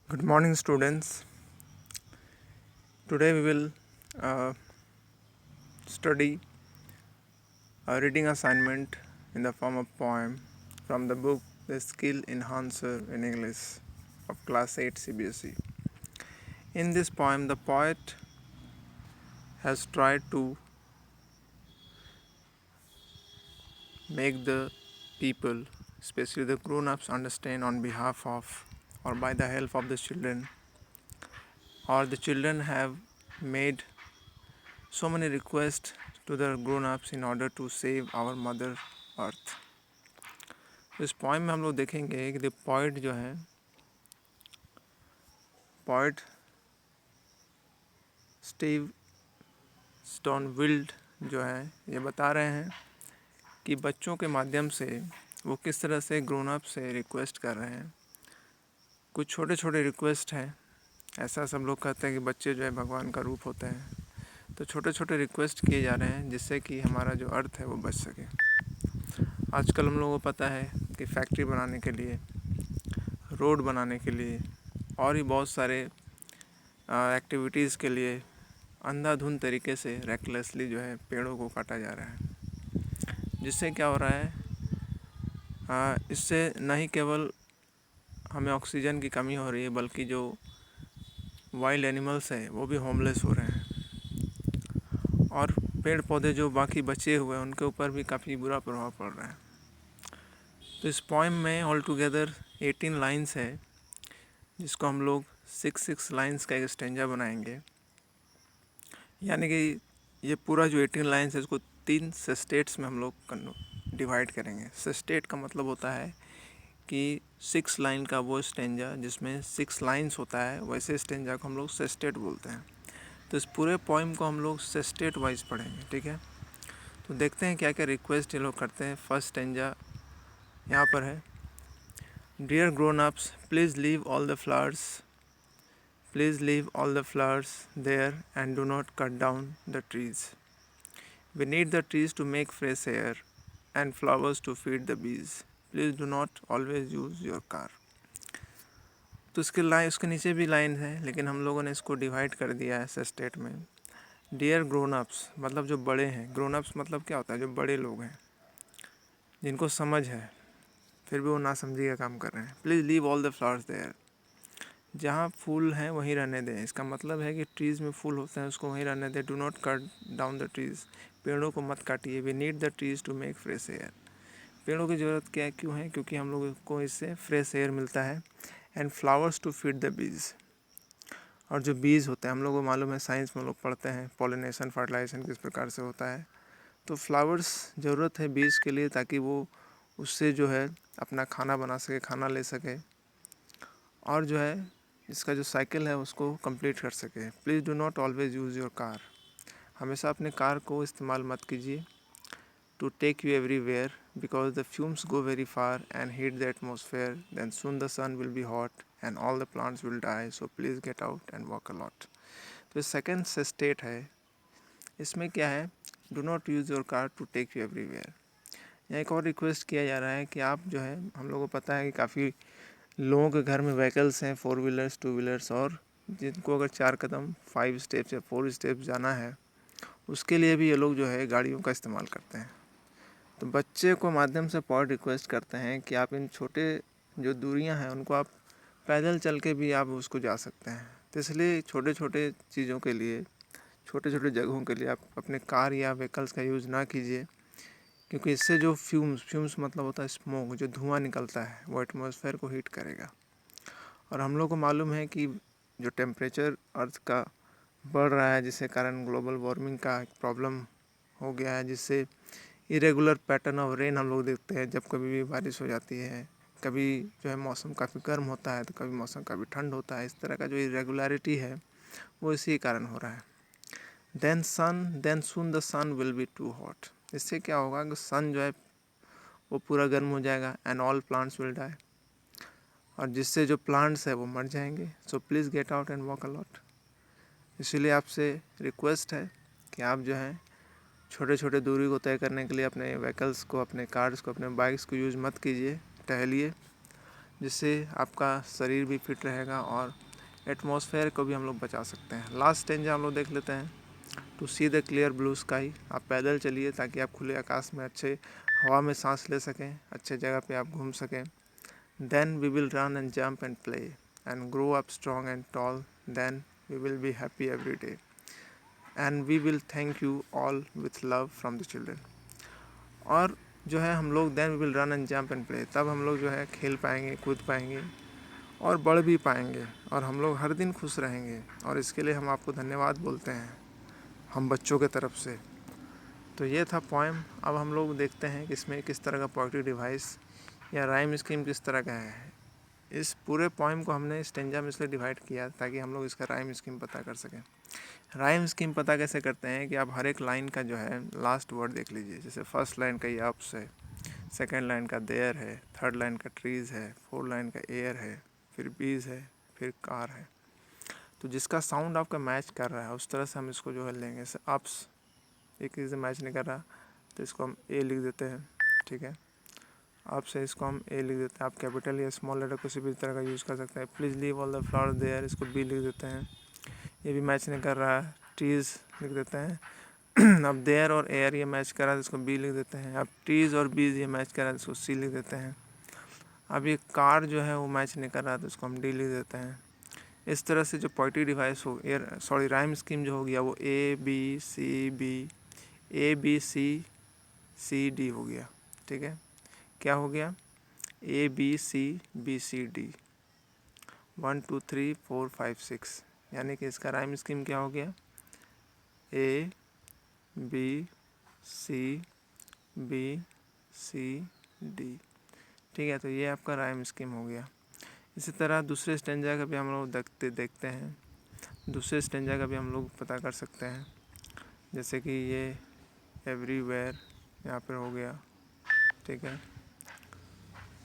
Good morning, students. Today we will uh, study a reading assignment in the form of poem from the book The Skill Enhancer in English of Class 8 CBSE. In this poem, the poet has tried to make the people, especially the grown-ups, understand on behalf of or by the help of the children, or the children have made so many requests to the grown-ups in order to save our mother earth. इस poem में हम लोग देखेंगे कि poet जो है poet Steve स्टोनविल्ड जो है ये बता रहे हैं कि बच्चों के माध्यम से वो किस तरह से ग्रोन अप से रिक्वेस्ट कर रहे हैं। कुछ छोटे छोटे रिक्वेस्ट हैं। ऐसा सब लोग कहते हैं कि बच्चे जो है भगवान का रूप होते हैं, तो छोटे छोटे रिक्वेस्ट किए जा रहे हैं जिससे कि हमारा जो अर्थ है वो बच सके। आजकल हम लोगों को पता है कि फैक्ट्री बनाने के लिए, रोड बनाने के लिए और भी बहुत सारे एक्टिविटीज़ के लिए अंधाधुंध तरीके से रेकलेसली जो है पेड़ों को काटा जा रहा है, जिससे क्या हो रहा है, इससे न ही केवल हमें ऑक्सीजन की कमी हो रही है बल्कि जो वाइल्ड एनिमल्स हैं वो भी होमलेस हो रहे हैं और पेड़ पौधे जो बाकी बचे हुए हैं उनके ऊपर भी काफ़ी बुरा प्रभाव पड़ रहा है। तो इस पोइम में ऑल टुगेदर 18 लाइन्स है, जिसको हम लोग 6 लाइन्स का एक स्टेंजा बनाएंगे। यानी कि ये पूरा जो 18 लाइन्स है इसको 3 स्टेट्स में हम लोग डिवाइड करेंगे। स्टेट का मतलब होता है कि 6 लाइन का वो स्टेंजा जिसमें 6 लाइन्स होता है, वैसे स्टेंजा को हम लोग स्टेट बोलते हैं। तो इस पूरे पोइम को हम लोग स्टेट वाइज पढ़ेंगे, ठीक है। तो देखते हैं क्या क्या रिक्वेस्ट ये लोग करते हैं। फर्स्ट स्टेंजा यहाँ पर है, dear grown ups please leave all the flowers, please leave all the flowers there and do not cut down the trees. We need the trees to make fresh air and flowers to feed the bees. Please do not always use your car. तो उसके नीचे भी line है, लेकिन हम लोगों ने इसको डिवाइड कर दिया है स्टेट में। डियर ग्रोन अप्स मतलब जो बड़े हैं, ग्रोन अप्स मतलब क्या होता है, जो बड़े लोग हैं जिनको समझ है फिर भी वो नासमझी का काम कर रहे हैं। Please leave all the flowers there, जहाँ फूल हैं वहीं रहने दें। इसका मतलब है कि ट्रीज़ में फूल होते हैं उसको वहीं रहने दें। Do not cut down the trees, पेड़ों को मत काटिए। We need the trees to make fresh air, पेड़ों की ज़रूरत क्या क्यों है, क्योंकि हम लोगों को इससे फ्रेश एयर मिलता है। And flowers to feed the bees, और जो बीज होते हैं हम लोगों को मालूम है, साइंस में लोग पढ़ते हैं पॉलिनेशन फर्टिलाइजेशन किस प्रकार से होता है। तो फ्लावर्स ज़रूरत है बीज के लिए ताकि वो उससे जो है अपना खाना बना सके, खाना ले सके, और जो है इसका जो साइकिल है उसको कंप्लीट कर सके। Please do not always use your car, हमेशा अपने कार को इस्तेमाल मत कीजिए। To take you everywhere because the fumes go very far and heat the atmosphere, then soon the sun will be hot and all the plants will die, so please get out and walk a lot. तो second state है, इसमें क्या है, do not use your car to take you everywhere. यहाँ एक और request किया जा रहा है कि आप जो है, हम लोगों को पता है कि काफ़ी लोगों के घर में व्हीकल्स हैं, 4 व्हीलर्स 2 व्हीलर्स, और जिनको अगर 4 कदम 5 स्टेप्स या 4 स्टेप्स जाना है उसके लिए भी ये लोग जो है गाड़ियों का इस्तेमाल करते हैं। तो बच्चे को माध्यम से पॉइंट रिक्वेस्ट करते हैं कि आप इन छोटे जो दूरियां हैं उनको आप पैदल चल के भी आप उसको जा सकते हैं। तो इसलिए छोटे छोटे चीज़ों के लिए, छोटे छोटे जगहों के लिए आप अपने कार या व्हीकल्स का यूज़ ना कीजिए, क्योंकि इससे जो फ्यूम्स मतलब होता है स्मोक, जो धुआं निकलता है वो एटमॉस्फेयर को हीट करेगा। और हम लोग को मालूम है कि जो टेम्परेचर अर्थ का बढ़ रहा है जिसके कारण ग्लोबल वार्मिंग का एक प्रॉब्लम हो गया है, जिससे इरेगुलर पैटर्न ऑफ रेन हम लोग देखते हैं। जब कभी भी बारिश हो जाती है, कभी जो है मौसम काफ़ी गर्म होता है तो कभी मौसम काफ़ी ठंड होता है। इस तरह का जो इरेगुलरिटी है वो इसी कारण हो रहा है। Then soon the sun will be too hot, इससे क्या होगा कि सन जो है वो पूरा गर्म हो जाएगा and all plants will die, और जिससे जो प्लांट्स है वो मर जाएंगे। So please get out and walk a lot. इसीलिए आपसे रिक्वेस्ट है कि आप जो है छोटे छोटे दूरी को तय करने के लिए अपने व्हीकल्स को, अपने कार्स को, अपने बाइक्स को यूज़ मत कीजिए, टहलिए। जिससे आपका शरीर भी फिट रहेगा और एटमॉस्फेयर को भी हम लोग बचा सकते हैं। लास्ट स्टेंजा हम लोग देख लेते हैं। To see the clear blue sky, आप पैदल चलिए ताकि आप खुले आकाश में अच्छे हवा में सांस ले सकें, अच्छे जगह पे आप घूम सकें। Then we will run and jump and play and grow up strong and tall, then we will be happy every day and we will thank you all with love from the children. और जो है हम लोग then we will run and jump and play, तब हम लोग जो है खेल पाएंगे, कूद पाएंगे और बढ़ भी पाएंगे और हम लोग हर दिन खुश रहेंगे। और इसके लिए हम आपको धन्यवाद बोलते हैं हम बच्चों के तरफ से। तो ये था पोएम। अब हम लोग देखते हैं कि इसमें किस तरह का पोएट्री डिवाइस या राइम स्कीम किस तरह का है। इस पूरे पोएम को हमने स्टेंजा में इसलिए डिवाइड किया ताकि हम लोग इसका राइम स्कीम पता कर सकें। राइम स्कीम पता कैसे करते हैं कि आप हर एक लाइन का जो है लास्ट वर्ड देख लीजिए। जैसे फर्स्ट लाइन का ये अप्स है, सेकेंड लाइन का देयर है, थर्ड लाइन का ट्रीज़ है, फोर्थ लाइन का एयर है, फिर बीज है, फिर कार है। तो जिसका साउंड आपका मैच कर रहा है उस तरह से हम इसको जो है लेंगे। जैसे अप्स एक से मैच नहीं कर रहा तो इसको हम ए लिख देते हैं, ठीक है। अब से इसको हम ए लिख देते हैं। आप कैपिटल या स्मॉल लेटर किसी भी तरह का यूज़ कर सकते हैं। Please leave all the flower there, इसको बी लिख देते हैं, ये भी मैच नहीं कर रहा है, ट्रीज़ लिख देते हैं। अब देयर और एयर ये मैच कर रहा है तो इसको बी लिख देते हैं। अब ट्रीज़ और बीज ये मैच कर रहा है तो इसको सी लिख देते हैं। अब ये कार जो है वो मैच नहीं कर रहा तो इसको हम डी लिख देते हैं। इस तरह से जो पोएट्री डिवाइस हो राइम स्कीम जो हो गया वो ए बी सी डी हो गया, ठीक है। क्या हो गया? ए बी सी डी 1 2 3 4 5 6, यानी कि इसका राइम स्कीम क्या हो गया? ए बी सी डी, ठीक है। तो ये आपका राइम स्कीम हो गया। इसी तरह दूसरे स्टेंजा का भी हम लोग देखते हैं। दूसरे स्टेंजा का भी हम लोग पता कर सकते हैं। जैसे कि ये एवरीवेयर यहाँ पर हो गया, ठीक है।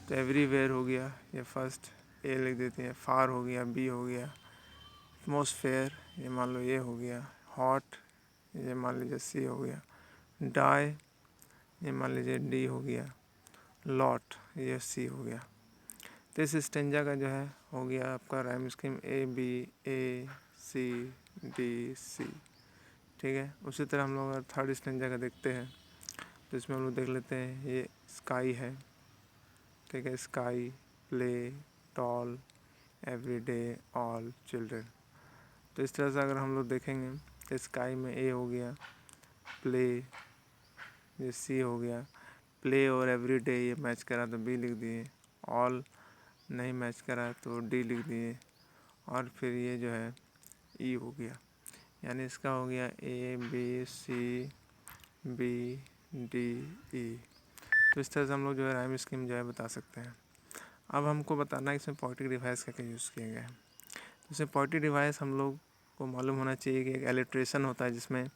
तो एवरीवेयर हो गया, ये फर्स्ट ए लिख देते हैं। फार हो गया, बी हो गया। एटमॉस्फेयर ये मान लो ये हो गया। हॉट ये मान लीजिए सी हो गया। डाई ये मान लीजिए डी हो गया। लॉट ये सी हो गया। तो इस स्टेंजा का जो है हो गया आपका राइम स्कीम ए सी डी सी, ठीक है। उसी तरह हम लोग अगर थर्ड स्टेंजा का देखते हैं तो इसमें हम लोग देख लेते हैं। ये स्काई है, ठीक है। Sky, play, tall, everyday, all children. तो इस तरह से अगर हम लोग देखेंगे तो स्काई में ए हो गया, प्ले ये सी हो गया। प्ले और एवरीडे ये मैच करा तो बी लिख दिए। ऑल नहीं मैच करा तो डी लिख दिए। और फिर ये जो है ई हो गया, यानी इसका हो गया A B C B D E. तो इस तरह से हम लोग जो है राइम स्कीम जो है बता सकते हैं। अब हमको बताना है इसमें पोएट्री डिवाइस का क्या यूज़ किया गया है। इसमें पोएट्री डिवाइस हम लोग को मालूम होना चाहिए कि एक एलिट्रेशन होता है जिसमें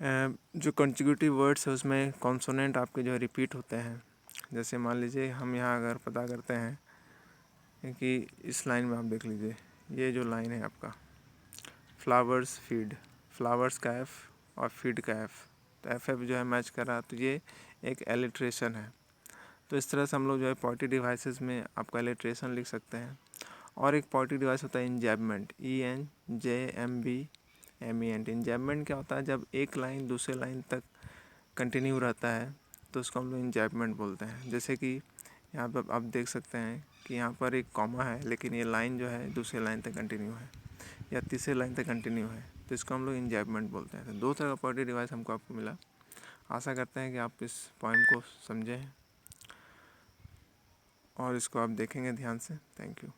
जो कंसेक्यूटिव वर्ड्स है उसमें कॉन्सोनेंट आपके जो है रिपीट होते हैं। जैसे मान लीजिए हम यहाँ अगर पता करते हैं कि इस लाइन में आप देख लीजिए, ये जो लाइन है आपका फ्लावर्स फीड, फ्लावर्स का एफ और फीड का एफ, तो एफ जो है मैच कर रहा, तो ये एक एलिट्रेशन है। तो इस तरह से हम लोग जो है पोएट्री डिवाइसेस में आपका एलिट्रेशन लिख सकते हैं। और एक पोएट्री डिवाइस होता है इंजैबमेंट, ENJABMENT। इंजैबमेंट क्या होता है? जब एक लाइन दूसरे लाइन तक कंटिन्यू रहता है तो उसको हम लोग इंजैबमेंट बोलते हैं। जैसे कि यहाँ पर आप देख सकते हैं कि यहाँ पर एक कॉमा है लेकिन ये लाइन जो है दूसरे लाइन तक कंटिन्यू है या तीसरे लाइन तक कंटिन्यू है, तो इसको हम लोग इंजैबमेंट बोलते हैं। तो दो तरह का पोएट्री डिवाइस हमको आपको मिला। आशा करते हैं कि आप इस पोएम को समझें और इसको आप देखेंगे ध्यान से। Thank you.